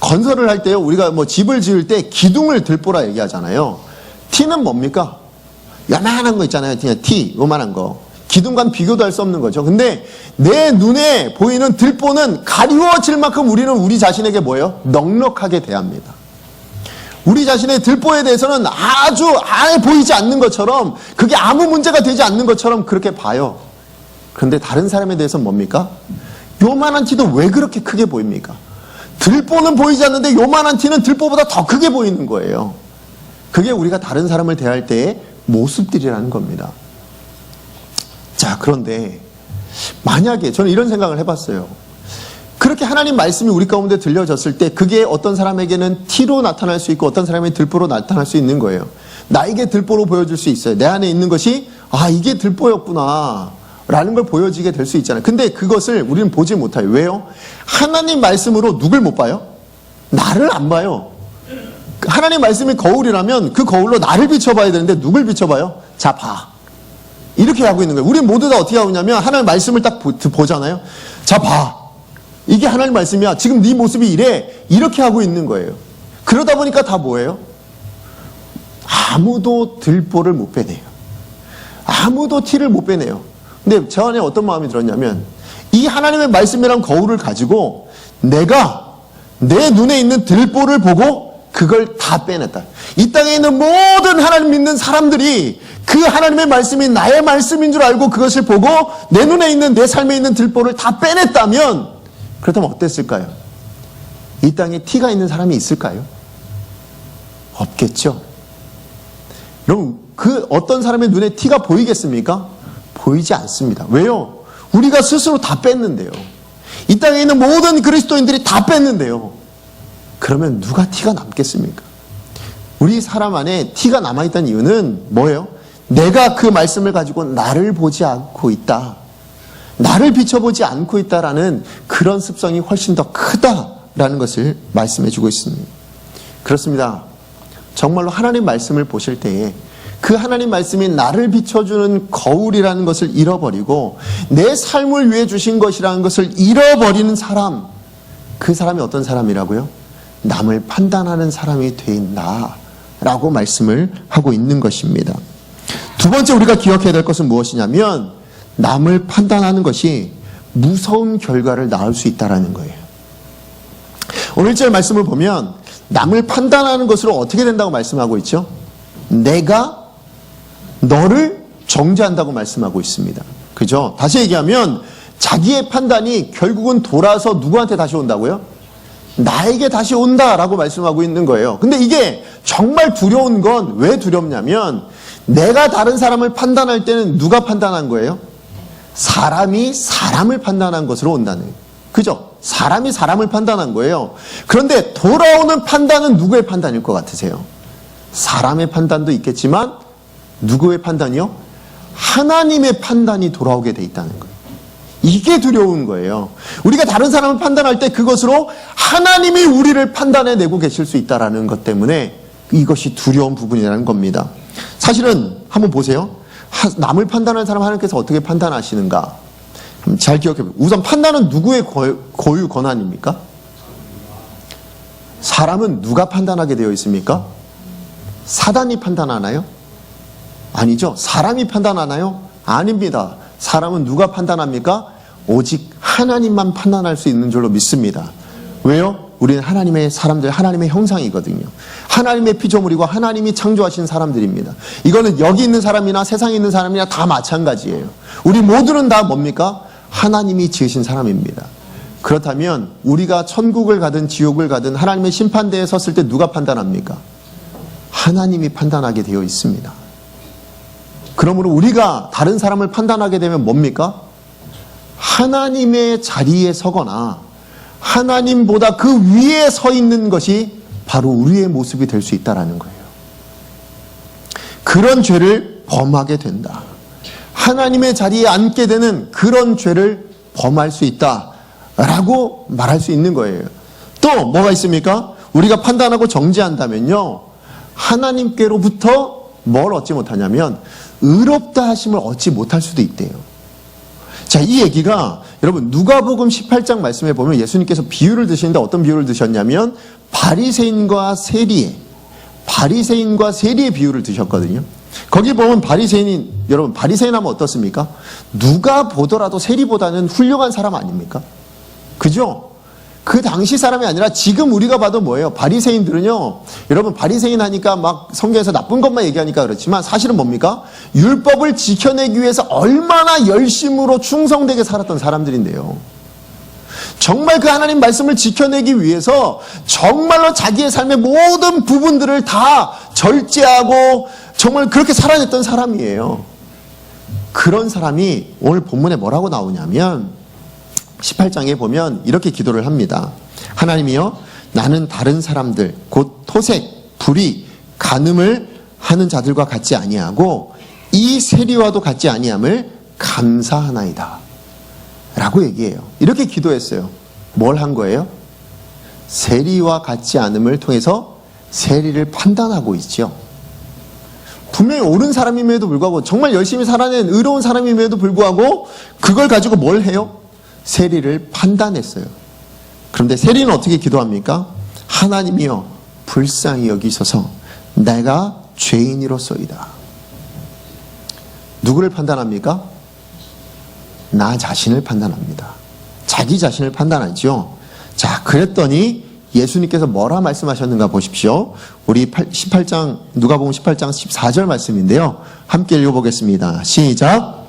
건설을 할 때요, 우리가 뭐 집을 지을 때 기둥을 들보라 얘기하잖아요. 티는 뭡니까? 요만한 거 있잖아요. 그냥 티, 요만한 거. 기둥과는 비교도 할 수 없는 거죠. 근데 내 눈에 보이는 들보는 가리워질 만큼 우리는 우리 자신에게 뭐예요? 넉넉하게 대합니다. 우리 자신의 들보에 대해서는 아주 아예 보이지 않는 것처럼, 그게 아무 문제가 되지 않는 것처럼 그렇게 봐요. 그런데 다른 사람에 대해서는 뭡니까? 요만한 티도 왜 그렇게 크게 보입니까? 들보는 보이지 않는데 요만한 티는 들보보다 더 크게 보이는 거예요. 그게 우리가 다른 사람을 대할 때의 모습들이라는 겁니다. 자, 그런데 만약에 저는 이런 생각을 해봤어요. 그렇게 하나님 말씀이 우리 가운데 들려졌을 때 그게 어떤 사람에게는 티로 나타날 수 있고 어떤 사람에게 들보로 나타날 수 있는 거예요. 나에게 들보로 보여줄 수 있어요. 내 안에 있는 것이 이게 들보였구나 라는 걸 보여지게 될 수 있잖아요. 근데 그것을 우리는 보지 못해요. 왜요? 하나님 말씀으로 누굴 못 봐요? 나를 안 봐요. 하나님 말씀이 거울이라면 그 거울로 나를 비춰봐야 되는데 누굴 비춰봐요? 자, 봐. 이렇게 하고 있는 거예요. 우리 모두 다 어떻게 하고 있냐면 하나님 말씀을 딱 보잖아요. 자, 봐. 이게 하나님 말씀이야. 지금 네 모습이 이래. 이렇게 하고 있는 거예요. 그러다 보니까 다 뭐예요? 아무도 들보를 못 빼내요. 아무도 티를 못 빼내요. 근데 제 안에 어떤 마음이 들었냐면, 이 하나님의 말씀이란 거울을 가지고 내가 내 눈에 있는 들보를 보고 그걸 다 빼냈다. 이 땅에 있는 모든 하나님 믿는 사람들이 그 하나님의 말씀이 나의 말씀인 줄 알고 그것을 보고 내 눈에 있는, 내 삶에 있는 들보를 다 빼냈다면, 그렇다면 어땠을까요? 이 땅에 티가 있는 사람이 있을까요? 없겠죠. 여러분, 그 어떤 사람의 눈에 티가 보이겠습니까? 보이지 않습니다. 왜요? 우리가 스스로 다 뺐는데요. 이 땅에 있는 모든 그리스도인들이 다 뺐는데요. 그러면 누가 티가 남겠습니까? 우리 사람 안에 티가 남아있다는 이유는 뭐예요? 내가 그 말씀을 가지고 나를 보지 않고 있다. 나를 비춰보지 않고 있다라는 그런 습성이 훨씬 더 크다라는 것을 말씀해주고 있습니다. 그렇습니다. 정말로 하나님 말씀을 보실 때에 그 하나님 말씀이 나를 비춰주는 거울이라는 것을 잃어버리고 내 삶을 위해 주신 것이라는 것을 잃어버리는 사람, 그 사람이 어떤 사람이라고요? 남을 판단하는 사람이 된다라고 말씀을 하고 있는 것입니다. 두 번째 우리가 기억해야 될 것은 무엇이냐면 남을 판단하는 것이 무서운 결과를 낳을 수 있다는 거예요. 오늘 1절 말씀을 보면 남을 판단하는 것으로 어떻게 된다고 말씀하고 있죠? 내가 너를 정죄한다고 말씀하고 있습니다. 그죠? 다시 얘기하면 자기의 판단이 결국은 돌아서 누구한테 다시 온다고요? 나에게 다시 온다라고 말씀하고 있는 거예요. 근데 이게 정말 두려운 건 왜 두렵냐면 내가 다른 사람을 판단할 때는 누가 판단한 거예요? 사람이 사람을 판단한 것으로 온다는 거예요. 그죠? 사람이 사람을 판단한 거예요. 그런데 돌아오는 판단은 누구의 판단일 것 같으세요? 사람의 판단도 있겠지만 누구의 판단이요? 하나님의 판단이 돌아오게 돼 있다는 거예요. 이게 두려운 거예요. 우리가 다른 사람을 판단할 때 그것으로 하나님이 우리를 판단해내고 계실 수 있다는 것 때문에 이것이 두려운 부분이라는 겁니다. 사실은 한번 보세요. 남을 판단하는 사람 하나님께서 어떻게 판단하시는가? 잘 기억해보세요. 우선 판단은 누구의 고유 권한입니까? 사람은 누가 판단하게 되어 있습니까? 사단이 판단하나요? 아니죠. 사람이 판단하나요? 아닙니다. 사람은 누가 판단합니까? 오직 하나님만 판단할 수 있는 줄로 믿습니다. 왜요? 우리는 하나님의 사람들, 하나님의 형상이거든요. 하나님의 피조물이고 하나님이 창조하신 사람들입니다. 이거는 여기 있는 사람이나 세상에 있는 사람이나 다 마찬가지예요. 우리 모두는 다 뭡니까? 하나님이 지으신 사람입니다. 그렇다면 우리가 천국을 가든 지옥을 가든 하나님의 심판대에 섰을 때 누가 판단합니까? 하나님이 판단하게 되어 있습니다. 그러므로 우리가 다른 사람을 판단하게 되면 뭡니까? 하나님의 자리에 서거나 하나님보다 그 위에 서 있는 것이 바로 우리의 모습이 될 수 있다는 거예요. 그런 죄를 범하게 된다. 하나님의 자리에 앉게 되는 그런 죄를 범할 수 있다라고 말할 수 있는 거예요. 또 뭐가 있습니까? 우리가 판단하고 정죄한다면요, 하나님께로부터 뭘 얻지 못하냐면 의롭다 하심을 얻지 못할 수도 있대요. 자, 이 얘기가 여러분 누가복음 18장 말씀에 보면 예수님께서 비유를 드시는데 어떤 비유를 드셨냐면 바리새인과 세리의 비유를 드셨거든요. 거기 보면 바리새인이, 여러분 바리새인 하면 어떻습니까? 누가 보더라도 세리보다는 훌륭한 사람 아닙니까? 그죠? 그 당시 사람이 아니라 지금 우리가 봐도 뭐예요? 바리새인들은요, 여러분 바리새인 하니까 막 성경에서 나쁜 것만 얘기하니까 그렇지만 사실은 뭡니까? 율법을 지켜내기 위해서 얼마나 열심으로 충성되게 살았던 사람들인데요. 정말 그 하나님 말씀을 지켜내기 위해서 정말로 자기의 삶의 모든 부분들을 다 절제하고 정말 그렇게 살아냈던 사람이에요. 그런 사람이 오늘 본문에 뭐라고 나오냐면 18장에 보면 이렇게 기도를 합니다. 하나님이여, 나는 다른 사람들 곧 토색, 불의, 간음을 하는 자들과 같지 아니하고 이 세리와도 같지 아니함을 감사하나이다 라고 얘기해요. 이렇게 기도했어요. 뭘 한 거예요? 세리와 같지 않음을 통해서 세리를 판단하고 있죠. 분명히 옳은 사람임에도 불구하고 정말 열심히 살아낸 의로운 사람임에도 불구하고 그걸 가지고 뭘 해요? 세리를 판단했어요. 그런데 세리는 어떻게 기도합니까? 하나님이여, 불쌍히 여기소서, 내가 죄인이로소이다. 누구를 판단합니까? 나 자신을 판단합니다. 자기 자신을 판단하죠. 자, 그랬더니 예수님께서 뭐라 말씀하셨는가 보십시오. 우리 18장, 누가복음 18장 14절 말씀인데요. 함께 읽어보겠습니다. 시작.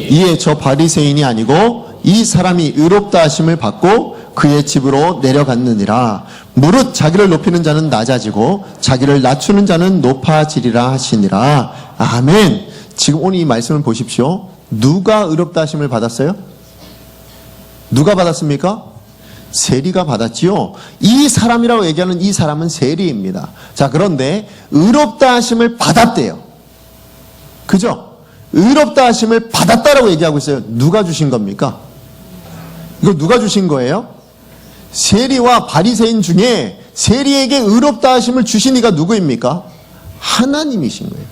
이에 저 바리새인이 아니고 이 사람이 의롭다 하심을 받고 그의 집으로 내려갔느니라. 무릇 자기를 높이는 자는 낮아지고 자기를 낮추는 자는 높아지리라 하시니라. 아멘. 지금 오늘 이 말씀을 보십시오. 누가 의롭다 하심을 받았어요? 누가 받았습니까? 세리가 받았지요. 이 사람이라고 얘기하는 이 사람은 세리입니다. 자, 그런데 의롭다 하심을 받았대요. 그죠? 의롭다 하심을 받았다라고 얘기하고 있어요. 누가 주신 겁니까? 이거 누가 주신 거예요? 세리와 바리새인 중에 세리에게 의롭다 하심을 주신 이가 누구입니까? 하나님이신 거예요.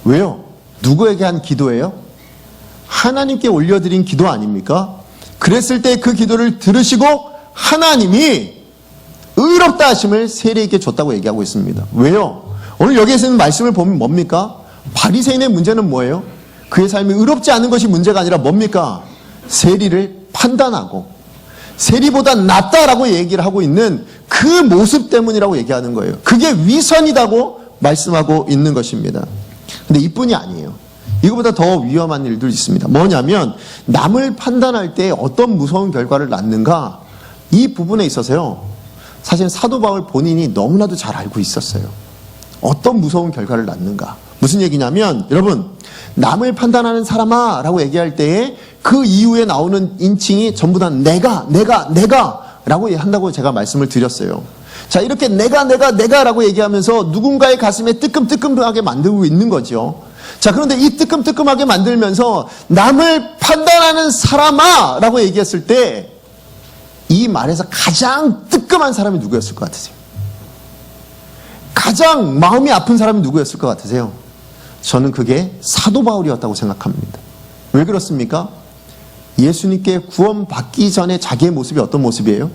왜요? 누구에게 한 기도예요? 하나님께 올려드린 기도 아닙니까? 그랬을 때 그 기도를 들으시고 하나님이 의롭다 하심을 세리에게 줬다고 얘기하고 있습니다. 왜요? 오늘 여기에서 있는 말씀을 보면 뭡니까? 바리새인의 문제는 뭐예요? 그의 삶이 의롭지 않은 것이 문제가 아니라 뭡니까? 세리를 판단하고 세리보다 낫다라고 얘기를 하고 있는 그 모습 때문이라고 얘기하는 거예요. 그게 위선이라고 말씀하고 있는 것입니다. 근데 이뿐이 아니에요. 이거보다 더 위험한 일도 있습니다. 뭐냐면 남을 판단할 때 어떤 무서운 결과를 낳는가, 이 부분에 있어서요, 사실 사도 바울 본인이 너무나도 잘 알고 있었어요. 어떤 무서운 결과를 낳는가. 무슨 얘기냐면, 여러분, 남을 판단하는 사람아 라고 얘기할 때에 그 이후에 나오는 인칭이 전부 다 내가 라고 한다고 제가 말씀을 드렸어요. 자, 이렇게 내가 라고 얘기하면서 누군가의 가슴에 뜨끔뜨끔하게 만들고 있는 거죠. 자, 그런데 이 뜨끔뜨끔하게 만들면서 남을 판단하는 사람아 라고 얘기했을 때 이 말에서 가장 뜨끔한 사람이 누구였을 것 같으세요? 가장 마음이 아픈 사람이 누구였을 것 같으세요? 저는 그게 사도 바울이었다고 생각합니다. 왜 그렇습니까? 예수님께 구원받기 전에 자기의 모습이 어떤 모습이에요?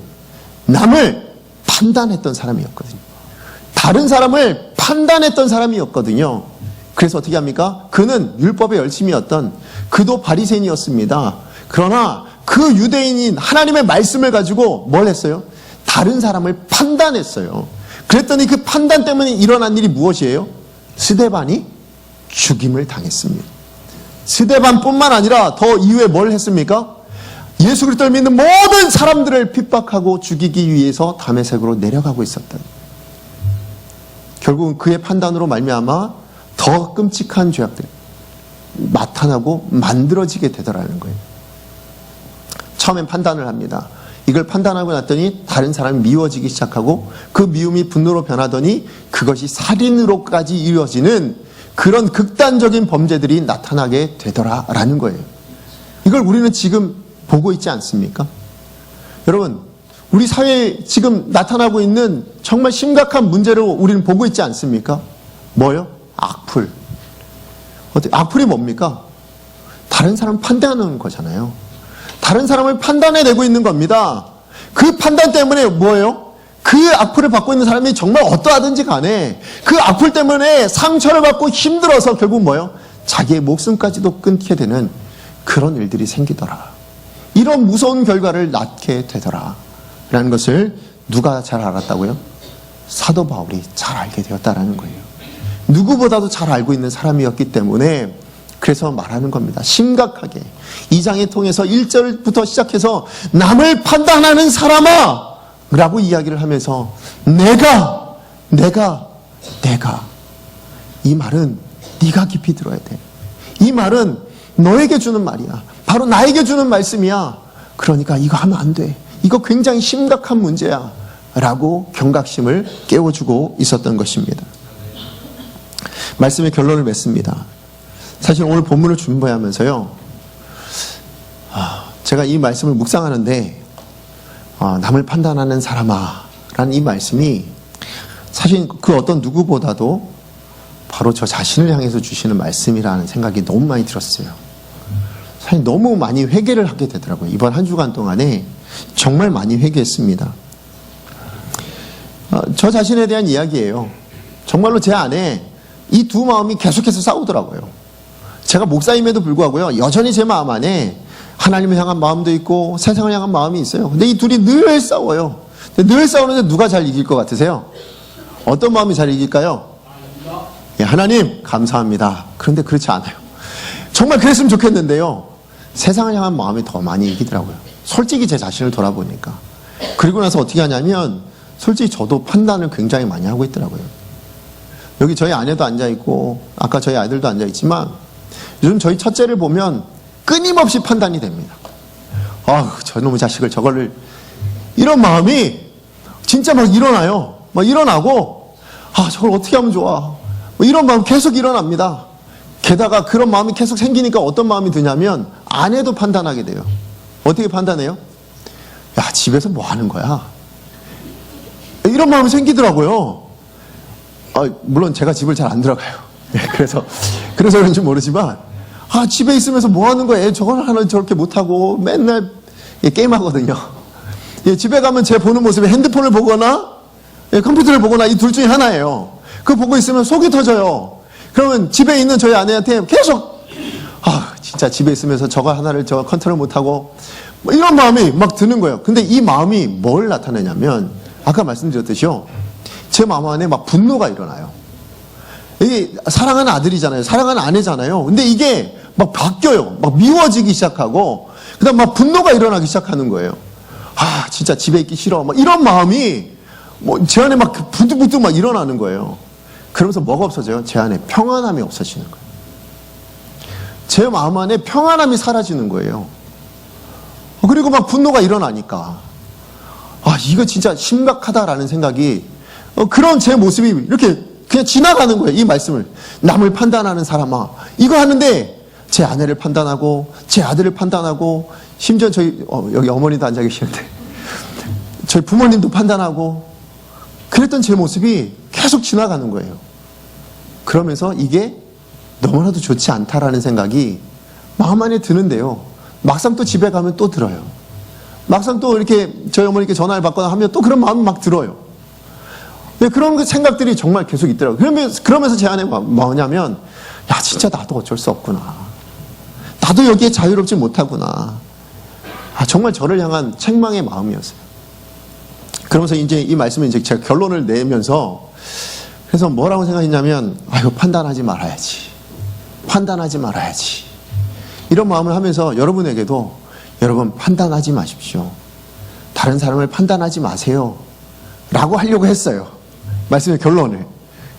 남을 판단했던 사람이었거든요. 다른 사람을 판단했던 사람이었거든요. 그래서 어떻게 합니까? 그는 율법의 열심이었던, 그도 바리새인이었습니다. 그러나 그 유대인인 하나님의 말씀을 가지고 뭘 했어요? 다른 사람을 판단했어요. 그랬더니 그 판단 때문에 일어난 일이 무엇이에요? 스데반이 죽임을 당했습니다. 스데반뿐만 아니라 더 이후에 뭘 했습니까? 예수 그리스도를 믿는 모든 사람들을 핍박하고 죽이기 위해서 다메섹으로 내려가고 있었다. 결국은 그의 판단으로 말미암아 더 끔찍한 죄악들이 나타나고 만들어지게 되더라는 거예요. 처음엔 판단을 합니다. 이걸 판단하고 났더니 다른 사람이 미워지기 시작하고 그 미움이 분노로 변하더니 그것이 살인으로까지 이루어지는 그런 극단적인 범죄들이 나타나게 되더라라는 거예요. 이걸 우리는 지금 보고 있지 않습니까? 여러분, 우리 사회에 지금 나타나고 있는 정말 심각한 문제를 우리는 보고 있지 않습니까? 뭐요? 악플. 악플이 뭡니까? 다른 사람 판단하는 거잖아요. 다른 사람을 판단해내고 있는 겁니다. 그 판단 때문에 뭐예요? 그 악플을 받고 있는 사람이 정말 어떠하든지 간에 그 악플 때문에 상처를 받고 힘들어서 결국 뭐예요? 자기의 목숨까지도 끊게 되는 그런 일들이 생기더라. 이런 무서운 결과를 낳게 되더라. 라는 것을 누가 잘 알았다고요? 사도 바울이 잘 알게 되었다라는 거예요. 누구보다도 잘 알고 있는 사람이었기 때문에 그래서 말하는 겁니다. 심각하게 2장을 통해서 1절부터 시작해서 남을 판단하는 사람아 라고 이야기를 하면서 내가 이 말은 네가 깊이 들어야 돼. 이 말은 너에게 주는 말이야. 바로 나에게 주는 말씀이야. 그러니까 이거 하면 안 돼. 이거 굉장히 심각한 문제야 라고 경각심을 깨워주고 있었던 것입니다. 말씀의 결론을 맺습니다. 사실 오늘 본문을 준비하면서요, 제가 이 말씀을 묵상하는데 남을 판단하는 사람아 라는 이 말씀이 사실 그 어떤 누구보다도 바로 저 자신을 향해서 주시는 말씀이라는 생각이 너무 많이 들었어요. 사실 너무 많이 회개를 하게 되더라고요. 이번 한 주간 동안에 정말 많이 회개했습니다. 저 자신에 대한 이야기예요. 정말로 제 안에 이 두 마음이 계속해서 싸우더라고요. 제가 목사임에도 불구하고요, 여전히 제 마음 안에 하나님을 향한 마음도 있고 세상을 향한 마음이 있어요. 근데 이 둘이 늘 싸워요. 늘 싸우는데 누가 잘 이길 것 같으세요? 어떤 마음이 잘 이길까요? 예, 하나님 감사합니다. 그런데 그렇지 않아요. 정말 그랬으면 좋겠는데요, 세상을 향한 마음이 더 많이 이기더라고요. 솔직히 제 자신을 돌아보니까. 그리고 나서 어떻게 하냐면 솔직히 저도 판단을 굉장히 많이 하고 있더라고요. 여기 저희 아내도 앉아있고 아까 저희 아이들도 앉아있지만 요즘 저희 첫째를 보면 끊임없이 판단이 됩니다. 저놈의 자식을 저거를, 이런 마음이 진짜 막 일어나요. 막 일어나고 저걸 어떻게 하면 좋아, 이런 마음 계속 일어납니다. 게다가 그런 마음이 계속 생기니까 어떤 마음이 드냐면 아내도 판단하게 돼요. 어떻게 판단해요? 야, 집에서 뭐 하는 거야? 이런 마음이 생기더라고요. 물론 제가 집을 잘 안 들어가요. 그래서 그런지 모르지만, 집에 있으면서 뭐 하는 거예요? 저걸 하나 저렇게 못하고 맨날 게임하거든요. 집에 가면 제 보는 모습에 핸드폰을 보거나 컴퓨터를 보거나 이 둘 중에 하나예요. 그거 보고 있으면 속이 터져요. 그러면 집에 있는 저희 아내한테 계속 진짜 집에 있으면서 저거 하나를 컨트롤 못하고 뭐 이런 마음이 막 드는 거예요. 근데 이 마음이 뭘 나타내냐면 아까 말씀드렸듯이요. 제 마음 안에 막 분노가 일어나요. 이게 사랑하는 아들이잖아요. 사랑하는 아내잖아요. 근데 이게 막 바뀌어요. 막 미워지기 시작하고 그다음 막 분노가 일어나기 시작하는 거예요. 진짜 집에 있기 싫어. 막 이런 마음이 제 안에 막 부득부득 막 일어나는 거예요. 그러면서 뭐가 없어져요? 제 안에 평안함이 없어지는 거예요. 제 마음 안에 평안함이 사라지는 거예요. 그리고 막 분노가 일어나니까 이거 진짜 심각하다라는 생각이 그런 제 모습이 이렇게 그냥 지나가는 거예요. 이 말씀을 남을 판단하는 사람아 이거 하는데 제 아내를 판단하고 제 아들을 판단하고 심지어 저희 여기 어머니도 앉아 계시는데 저희 부모님도 판단하고 그랬던 제 모습이 계속 지나가는 거예요. 그러면서 이게 너무나도 좋지 않다라는 생각이 마음 안에 드는데요. 막상 또 집에 가면 또 들어요. 막상 또 이렇게 저희 어머니께 전화를 받거나 하면 또 그런 마음이 막 들어요. 그런 생각들이 정말 계속 있더라고요. 그러면서 제 안에 뭐냐면 진짜 나도 어쩔 수 없구나. 나도 여기에 자유롭지 못하구나. 정말 저를 향한 책망의 마음이었어요. 그러면서 이제 이 말씀을 이제 제가 결론을 내면서 그래서 뭐라고 생각했냐면 판단하지 말아야지. 판단하지 말아야지. 이런 마음을 하면서 여러분에게도 여러분 판단하지 마십시오. 다른 사람을 판단하지 마세요. 라고 하려고 했어요. 말씀의 결론을.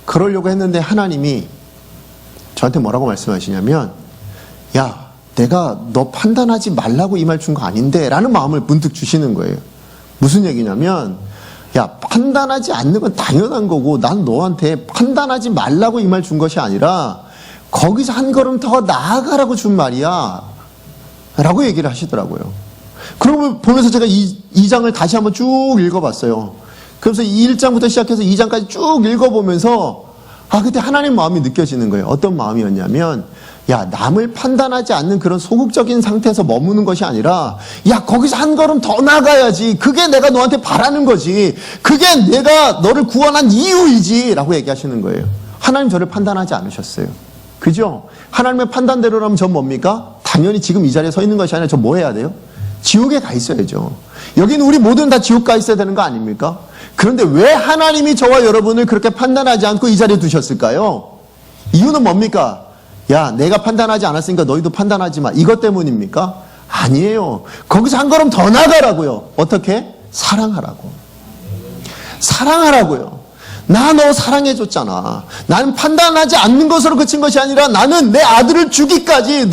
그러려고 했는데 하나님이 저한테 뭐라고 말씀하시냐면 내가 너 판단하지 말라고 이 말 준 거 아닌데 라는 마음을 문득 주시는 거예요. 무슨 얘기냐면 판단하지 않는 건 당연한 거고 난 너한테 판단하지 말라고 이 말 준 것이 아니라 거기서 한 걸음 더 나아가라고 준 말이야 라고 얘기를 하시더라고요. 그러고 보면서 제가 2장을 다시 한번 쭉 읽어봤어요. 그래서 1장부터 시작해서 2장까지 쭉 읽어보면서 그때 하나님 마음이 느껴지는 거예요. 어떤 마음이었냐면 남을 판단하지 않는 그런 소극적인 상태에서 머무는 것이 아니라 거기서 한 걸음 더 나가야지. 그게 내가 너한테 바라는 거지. 그게 내가 너를 구원한 이유이지 라고 얘기하시는 거예요. 하나님 저를 판단하지 않으셨어요. 그죠? 하나님의 판단대로라면 전 뭡니까? 당연히 지금 이 자리에 서 있는 것이 아니라 저 뭐 해야 돼요? 지옥에 가 있어야죠. 여기는 우리 모두는 다 지옥 가 있어야 되는 거 아닙니까? 그런데 왜 하나님이 저와 여러분을 그렇게 판단하지 않고 이 자리에 두셨을까요? 이유는 뭡니까? 내가 판단하지 않았으니까 너희도 판단하지 마. 이것 때문입니까? 아니에요. 거기서 한 걸음 더 나가라고요. 어떻게? 사랑하라고. 사랑하라고요. 나 너 사랑해줬잖아. 나는 판단하지 않는 것으로 그친 것이 아니라 나는 내 아들을 주기까지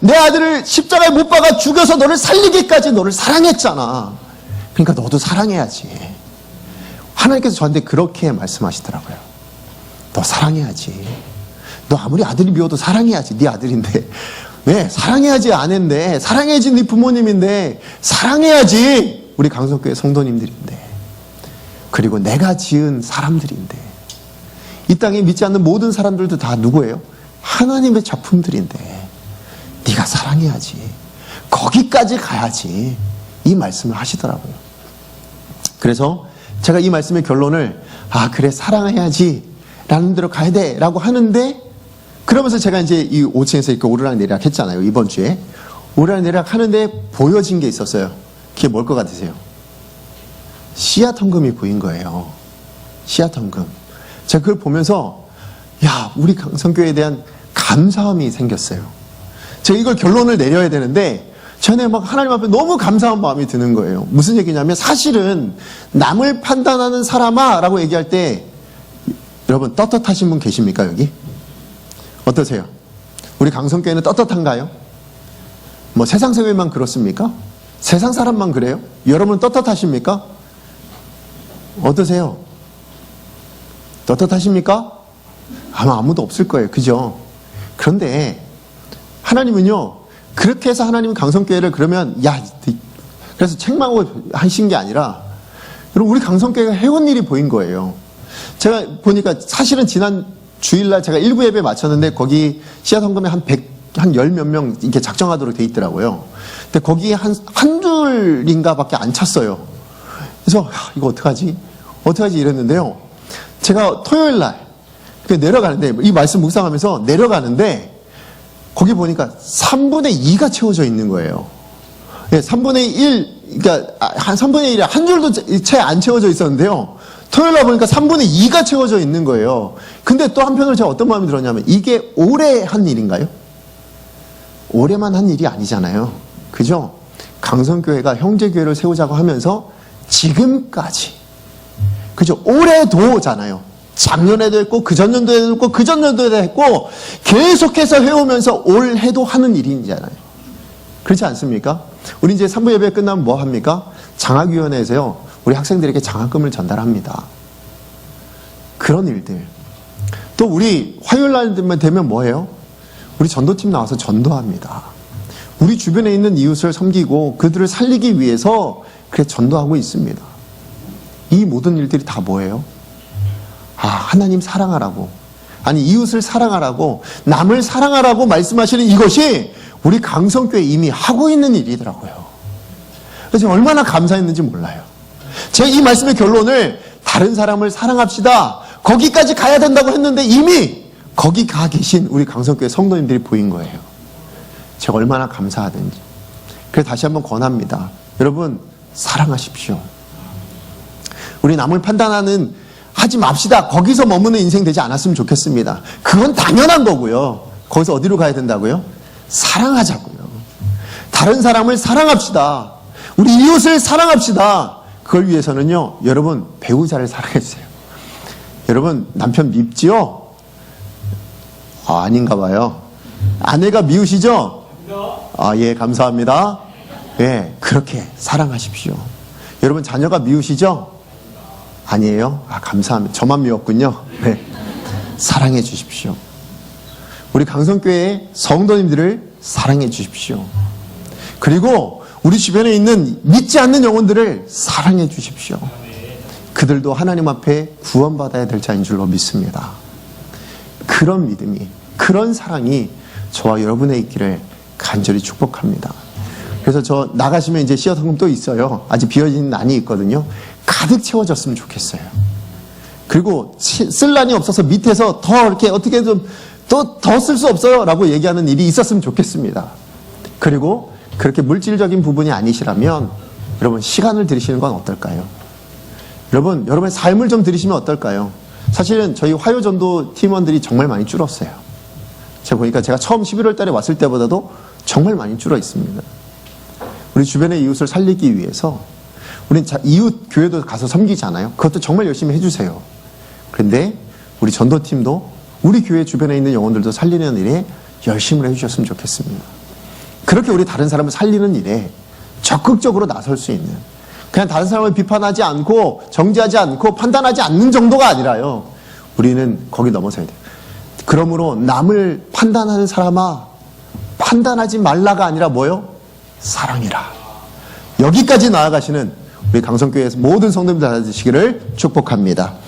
내 아들을 십자가에 못 박아 죽여서 너를 살리기까지 너를 사랑했잖아. 그러니까 너도 사랑해야지. 하나님께서 저한테 그렇게 말씀하시더라고요. 너 사랑해야지. 너 아무리 아들이 미워도 사랑해야지. 네 아들인데. 왜? 사랑해야지 아내인데. 사랑해야지 네 부모님인데. 사랑해야지 우리 강성교회 성도님들인데. 그리고 내가 지은 사람들인데. 이 땅에 믿지 않는 모든 사람들도 다 누구예요? 하나님의 작품들인데. 네가 사랑해야지. 거기까지 가야지. 이 말씀을 하시더라고요. 그래서 제가 이 말씀의 결론을 그래 사랑해야지 라는 대로 가야 돼 라고 하는데 그러면서 제가 이제 이 5층에서 이렇게 오르락내리락 했잖아요. 이번 주에 오르락내리락 하는데 보여진 게 있었어요. 그게 뭘 것 같으세요? 씨앗 헌금이 보인 거예요. 씨앗 헌금. 제가 그걸 보면서 우리 강성교회에 대한 감사함이 생겼어요. 제가 이걸 결론을 내려야 되는데 전에 막 하나님 앞에 너무 감사한 마음이 드는 거예요. 무슨 얘기냐면 사실은 남을 판단하는 사람아 라고 얘기할 때 여러분 떳떳하신 분 계십니까 여기? 어떠세요? 우리 강성교회는 떳떳한가요? 뭐 세상 사회만 그렇습니까? 세상 사람만 그래요? 여러분 떳떳하십니까? 어떠세요? 떳떳하십니까? 아마 아무도 없을 거예요. 그죠? 그런데 하나님은요 그렇게 해서 하나님은 강성교회를 그러면 그래서 책망을 하신 게 아니라 여러분, 우리 강성교회가 해온 일이 보인 거예요. 제가 보니까 사실은 지난 주일날 제가 1부 예배 마쳤는데 거기 씨앗 헌금에 한 10몇 명 이렇게 작정하도록 돼 있더라고요. 근데 거기에 한 줄인가 밖에 안 찼어요. 그래서 이거 어떡하지? 이랬는데요. 제가 토요일 날 내려가는데, 이 말씀 묵상하면서 내려가는데 거기 보니까 3분의 2가 채워져 있는 거예요. 3분의 1, 그러니까 한 3분의 1에 한 줄도 채 안 채워져 있었는데요. 토요일 날 보니까 3분의 2가 채워져 있는 거예요. 근데 또 한편으로 제가 어떤 마음이 들었냐면, 이게 올해 한 일인가요? 올해만 한 일이 아니잖아요. 그죠? 강성교회가 형제교회를 세우자고 하면서 지금까지, 그죠? 올해도잖아요. 작년에도 했고, 그전년도에도 했고, 그전년도에도 했고, 계속해서 해오면서 올해도 하는 일이잖아요. 그렇지 않습니까? 우리 이제 3부 예배 끝나면 뭐 합니까? 장학위원회에서요, 우리 학생들에게 장학금을 전달합니다. 그런 일들. 또 우리 화요일 날 되면 뭐예요? 우리 전도팀 나와서 전도합니다. 우리 주변에 있는 이웃을 섬기고 그들을 살리기 위해서 그래 전도하고 있습니다. 이 모든 일들이 다 뭐예요? 하나님 사랑하라고, 아니 이웃을 사랑하라고, 남을 사랑하라고 말씀하시는 이것이 우리 강성교회 이미 하고 있는 일이더라고요. 그래서 얼마나 감사했는지 몰라요. 제가 이 말씀의 결론을 다른 사람을 사랑합시다, 거기까지 가야 된다고 했는데 이미 거기 가 계신 우리 강성교회 성도님들이 보인 거예요. 제가 얼마나 감사하든지. 그래서 다시 한번 권합니다. 여러분, 사랑하십시오. 우리 남을 판단하는 하지 맙시다. 거기서 머무는 인생 되지 않았으면 좋겠습니다. 그건 당연한 거고요. 거기서 어디로 가야 된다고요? 사랑하자고요. 다른 사람을 사랑합시다. 우리 이웃을 사랑합시다. 그걸 위해서는요, 여러분, 배우자를 사랑해주세요. 여러분, 남편 밉지요? 아닌가 봐요. 아내가 미우시죠? 예, 감사합니다. 예, 그렇게 사랑하십시오. 여러분, 자녀가 미우시죠? 아니에요? 감사합니다. 저만 미웠군요. 네. 사랑해 주십시오. 우리 강성교회의 성도님들을 사랑해 주십시오. 그리고 우리 주변에 있는 믿지 않는 영혼들을 사랑해 주십시오. 그들도 하나님 앞에 구원받아야 될 자인 줄로 믿습니다. 그런 믿음이, 그런 사랑이 저와 여러분의 있기를 간절히 축복합니다. 그래서 저 나가시면 이제 씨앗 헌금 또 있어요. 아직 비어진 난이 있거든요. 가득 채워졌으면 좋겠어요. 그리고 쓸 난이 없어서 밑에서 더 이렇게 어떻게 좀 더 쓸 수 없어요 라고 얘기하는 일이 있었으면 좋겠습니다. 그리고 그렇게 물질적인 부분이 아니시라면 여러분, 시간을 들이시는 건 어떨까요? 여러분, 여러분의 삶을 좀 들이시면 어떨까요? 사실은 저희 화요전도 팀원들이 정말 많이 줄었어요. 제가 보니까 제가 처음 11월 달에 왔을 때보다도 정말 많이 줄어 있습니다. 우리 주변의 이웃을 살리기 위해서 우리 이웃 교회도 가서 섬기잖아요. 그것도 정말 열심히 해주세요. 그런데 우리 전도팀도 우리 교회 주변에 있는 영혼들도 살리는 일에 열심을 해주셨으면 좋겠습니다. 그렇게 우리 다른 사람을 살리는 일에 적극적으로 나설 수 있는, 그냥 다른 사람을 비판하지 않고 정죄하지 않고 판단하지 않는 정도가 아니라요, 우리는 거기 넘어서야 돼요. 그러므로 남을 판단하는 사람아, 판단하지 말라가 아니라 뭐요? 사랑이라. 여기까지 나아가시는 우리 강성교회에서 모든 성도님들 다 되시기를 축복합니다.